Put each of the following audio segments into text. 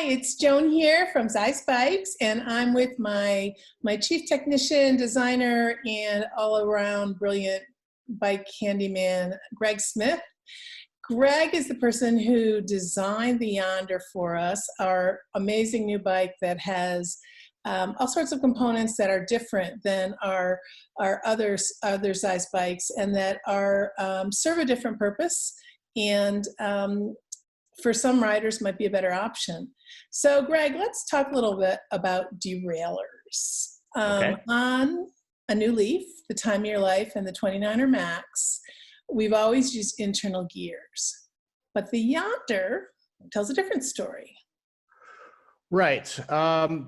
it's Joan here from Zize Bikes, and I'm with my chief technician, designer, and all-around brilliant bike handyman, Greg Smith. Greg is the person who designed the Yonder for us, our amazing new bike that has all sorts of components that are different than our other Zize bikes, and that are serve a different purpose, and for some riders might be a better option. So Greg, let's talk a little bit about derailleurs. Okay. On a new Leaf, the Time of Your Life, and the 29er Max, we've always used internal gears. But the Yonder tells a different story. Right. So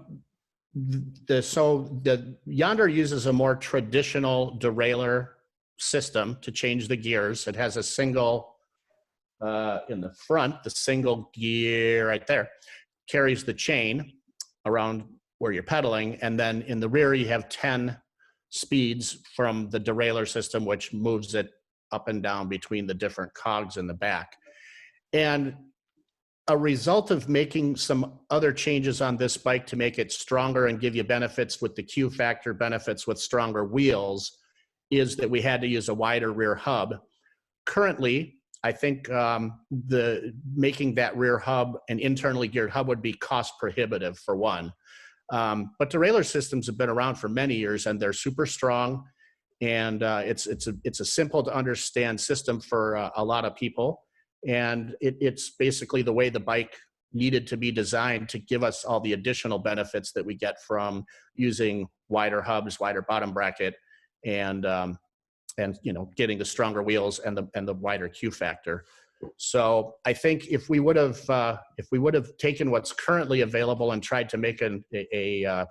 the Yonder uses a more traditional derailleur system to change the gears. It has a single in the front, the single gear right there carries the chain around where you're pedaling, and then in the rear you have 10 speeds from the derailleur system, which moves it up and down between the different cogs in the back. And a result of making some other changes on this bike to make it stronger and give you benefits with the Q factor, benefits with stronger wheels, is that we had to use a wider rear hub. Currently, I think making that rear hub an internally geared hub would be cost prohibitive for one. But derailleur systems have been around for many years, and they're super strong. And it's a simple to understand system for a lot of people. And it's basically the way the bike needed to be designed to give us all the additional benefits that we get from using wider hubs, wider bottom bracket, and getting the stronger wheels and the wider Q factor. So I think if we would have taken what's currently available and tried to make a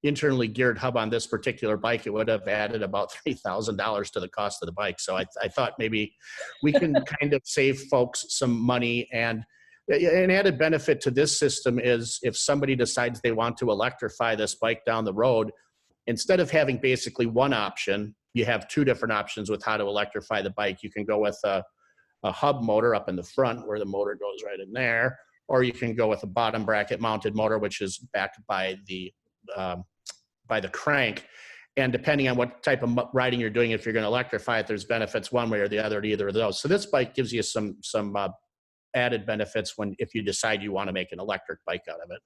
internally geared hub on this particular bike, it would have added about $3,000 to the cost of the bike. So I thought maybe we can kind of save folks some money. And an added benefit to this system is if somebody decides they want to electrify this bike down the road, instead of having basically one option, you have two different options with how to electrify the bike. You can go with a hub motor up in the front where the motor goes right in there, or you can go with a bottom bracket mounted motor, which is backed by the crank. And depending on what type of riding you're doing, if you're going to electrify it, there's benefits one way or the other to either of those. So this bike gives you some added benefits if you decide you want to make an electric bike out of it.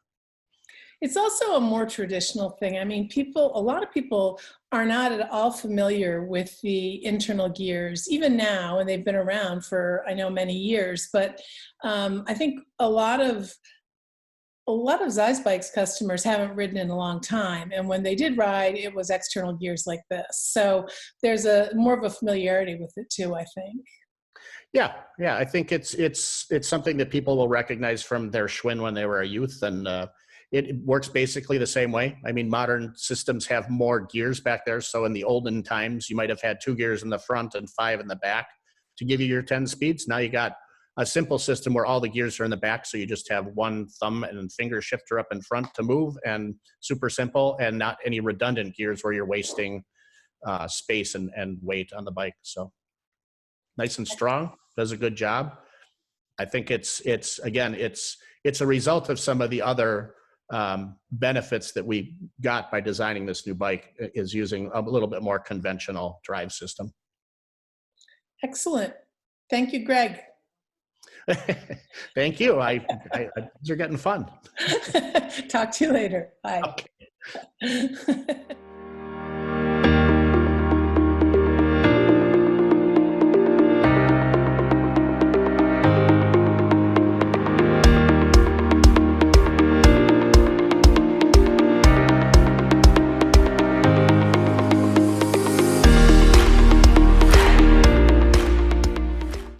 It's also a more traditional thing. I mean, a lot of people are not at all familiar with the internal gears, even now, and they've been around for, I know, many years. But I think a lot of Zize Bikes customers haven't ridden in a long time, and when they did ride, it was external gears like this. So there's more of a familiarity with it too, I think. Yeah, I think it's something that people will recognize from their Schwinn when they were a youth, and it works basically the same way. I mean, modern systems have more gears back there. So in the olden times, you might have had 2 gears in the front and 5 in the back to give you your 10 speeds. Now you got a simple system where all the gears are in the back. So you just have one thumb and finger shifter up in front to move, and super simple, and not any redundant gears where you're wasting space and weight on the bike. So nice and strong, does a good job. I think it's a result of some of the other benefits that we got by designing this new bike, is using a little bit more conventional drive system. Excellent. Thank you, Greg. Thank you. These are getting fun. Talk to you later. Bye. Okay.